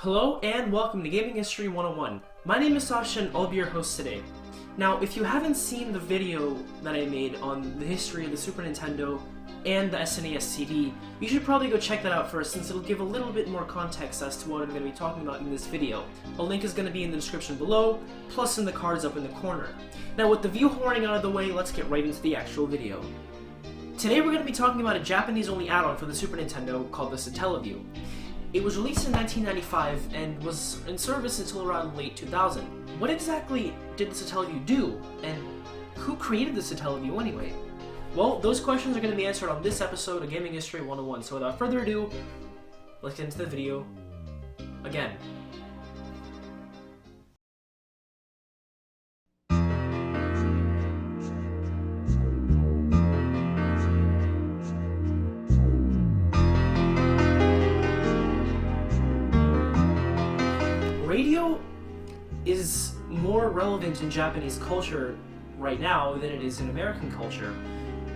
Hello and welcome to Gaming History 101. My name is Sasha and I'll be your host today. Now, if you haven't seen the video that I made on the history of the Super Nintendo and the SNES CD, you should probably go check that out first since it'll give a little bit more context as to what I'm going to be talking about in this video. A link is going to be in the description below, plus in the cards up in the corner. Now, with the view whoring out of the way, let's get right into the actual video. Today we're going to be talking about a Japanese-only add-on for the Super Nintendo called the Satellaview. It was released in 1995 and was in service until around late 2000. What exactly did the Satellaview do, and who created the Satellaview anyway? Well, those questions are going to be answered on this episode of Gaming History 101, so without further ado, let's get into the video again. Radio is more relevant in Japanese culture right now than it is in American culture,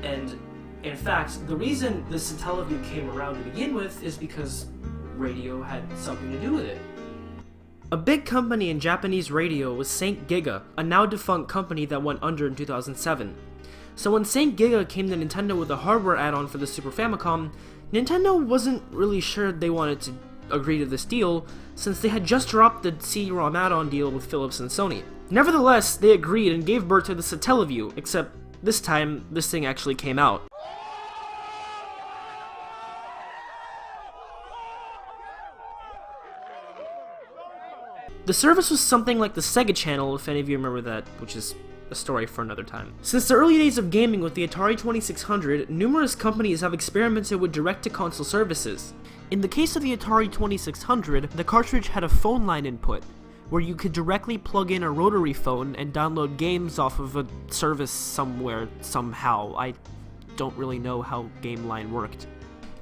and in fact, the reason the Satellaview came around to begin with is because radio had something to do with it. A big company in Japanese radio was St. Giga, a now defunct company that went under in 2007. So when St. Giga came to Nintendo with a hardware add-on for the Super Famicom, Nintendo wasn't really sure they wanted to agree to this deal, since they had just dropped the CD-ROM add-on deal with Philips and Sony. Nevertheless, they agreed and gave birth to the Satellaview, except this time, this thing actually came out. The service was something like the Sega Channel, if any of you remember that, which is a story for another time. Since the early days of gaming with the Atari 2600, numerous companies have experimented with direct-to-console services. In the case of the Atari 2600, the cartridge had a phone line input, where you could directly plug in a rotary phone and download games off of a service somewhere, somehow. I don't really know how Game Line worked.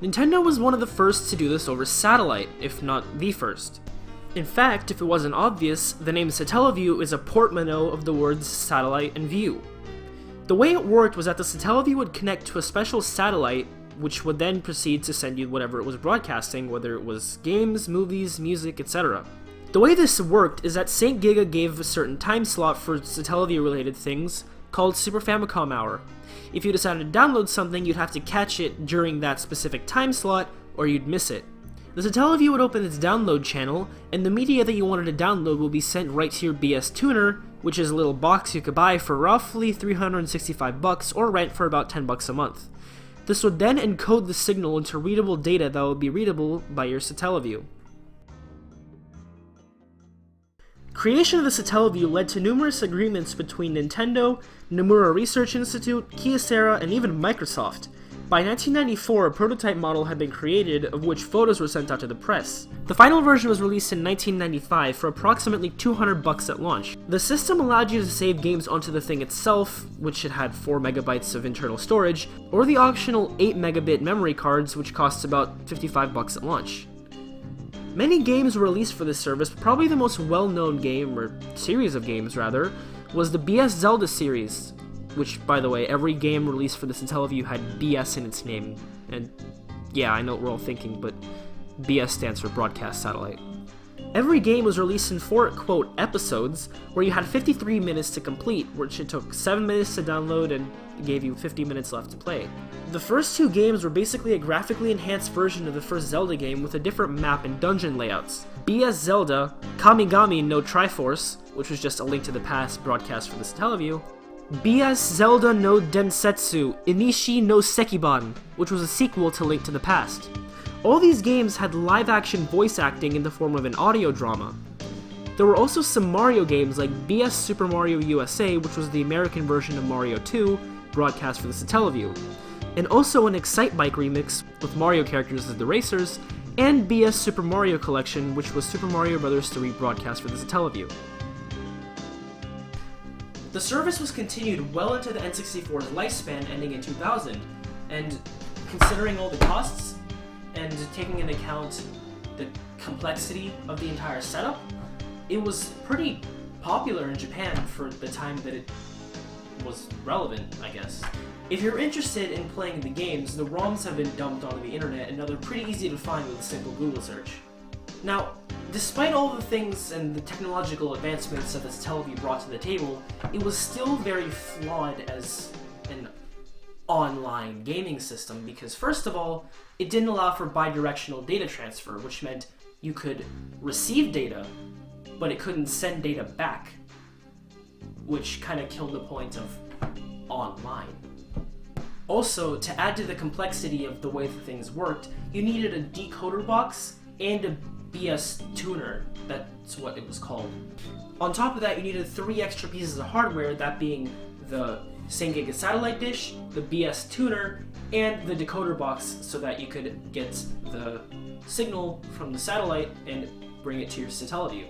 Nintendo was one of the first to do this over satellite, if not the first. In fact, if it wasn't obvious, the name Satellaview is a portmanteau of the words satellite and view. The way it worked was that the Satellaview would connect to a special satellite, which would then proceed to send you whatever it was broadcasting, whether it was games, movies, music, etc. The way this worked is that St. Giga gave a certain time slot for Satellaview related things called Super Famicom Hour. If you decided to download something, you'd have to catch it during that specific time slot, or you'd miss it. The Satellaview would open its download channel, and the media that you wanted to download will be sent right to your BS tuner, which is a little box you could buy for roughly $365 or rent for about $10 a month. This would then encode the signal into readable data that would be readable by your Satellaview. Creation of the Satellaview led to numerous agreements between Nintendo, Nomura Research Institute, Kyocera, and even Microsoft. By 1994, a prototype model had been created, of which photos were sent out to the press. The final version was released in 1995 for approximately $200 at launch. The system allowed you to save games onto the thing itself, which it had 4 megabytes of internal storage, or the optional 8 megabit memory cards, which cost about $55 at launch. Many games were released for this service, but probably the most well-known game, or series of games rather, was the BS Zelda series, which, by the way, every game released for the Satellaview had BS in its name, and yeah, I know what we're all thinking, but BS stands for Broadcast Satellite. Every game was released in 4, quote, episodes, where you had 53 minutes to complete, which it took 7 minutes to download and gave you 50 minutes left to play. The first 2 games were basically a graphically enhanced version of the first Zelda game with a different map and dungeon layouts. BS Zelda, Kamigami no Triforce, which was just a Link to the Past broadcast for the Satellaview, BS Zelda no Densetsu Inishi no Sekiban, which was a sequel to Link to the Past. All these games had live-action voice acting in the form of an audio drama. There were also some Mario games like BS Super Mario USA, which was the American version of Mario 2, broadcast for the Satellaview, and also an Excitebike remix with Mario characters as the racers, and BS Super Mario Collection, which was Super Mario Bros. 3 broadcast for the Satellaview. The service was continued well into the N64's lifespan, ending in 2000, and considering all the costs, and taking into account the complexity of the entire setup, it was pretty popular in Japan for the time that it was relevant, I guess. If you're interested in playing the games, the ROMs have been dumped onto the internet and now they're pretty easy to find with a simple Google search. Now, Despite all the things and the technological advancements that the Satellaview brought to the table, it was still very flawed as an online gaming system because, first of all, it didn't allow for bidirectional data transfer, which meant you could receive data, but it couldn't send data back, which kind of killed the point of online. Also, to add to the complexity of the way that things worked, you needed a decoder box and a BS tuner, that's what it was called. On top of that, you needed 3 extra pieces of hardware, that being the same gig satellite dish, the BS tuner, and the decoder box so that you could get the signal from the satellite and bring it to your Satellaview.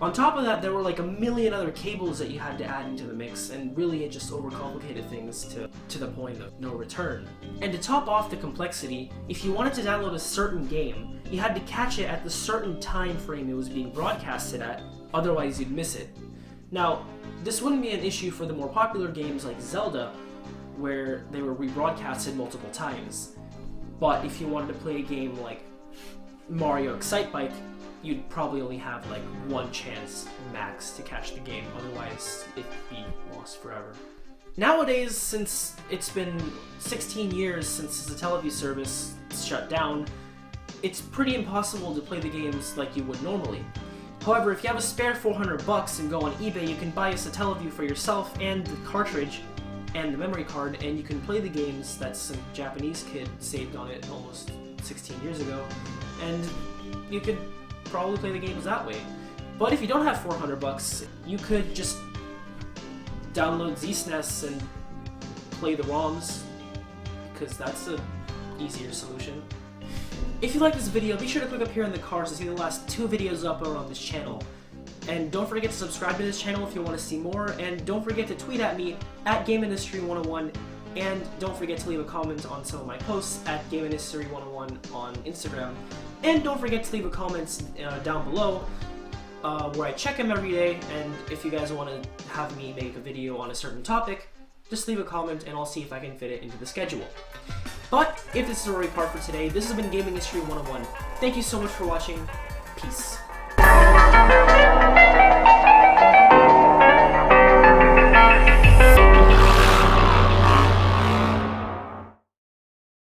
On top of that, there were like a million other cables that you had to add into the mix, and really it just overcomplicated things to the point of no return. And to top off the complexity, if you wanted to download a certain game, you had to catch it at the certain time frame it was being broadcasted at, otherwise you'd miss it. Now, this wouldn't be an issue for the more popular games like Zelda, where they were rebroadcasted multiple times. But if you wanted to play a game like Mario Excitebike, you'd probably only have like 1 chance max to catch the game, otherwise it'd be lost forever. Nowadays, since it's been 16 years since the Satellaview service shut down, it's pretty impossible to play the games like you would normally. However, if you have a spare $400 and go on eBay, you can buy a Satellaview for yourself and the cartridge and the memory card, and you can play the games that some Japanese kid saved on it almost 16 years ago, and you could probably play the games that way. But if you don't have $400, you could just download ZSNES and play the ROMs, because that's an easier solution. If you like this video, be sure to click up here in the cards to see the last 2 videos uploaded on this channel. And don't forget to subscribe to this channel if you want to see more, and don't forget to tweet at me at GameIndustry101, and don't forget to leave a comment on some of my posts at GameIndustry101 on Instagram. And don't forget to leave a comment down below where I check them every day, and if you guys want to have me make a video on a certain topic, just leave a comment and I'll see if I can fit it into the schedule. But if this is already part for today, this has been Gaming History 101. Thank you so much for watching. Peace.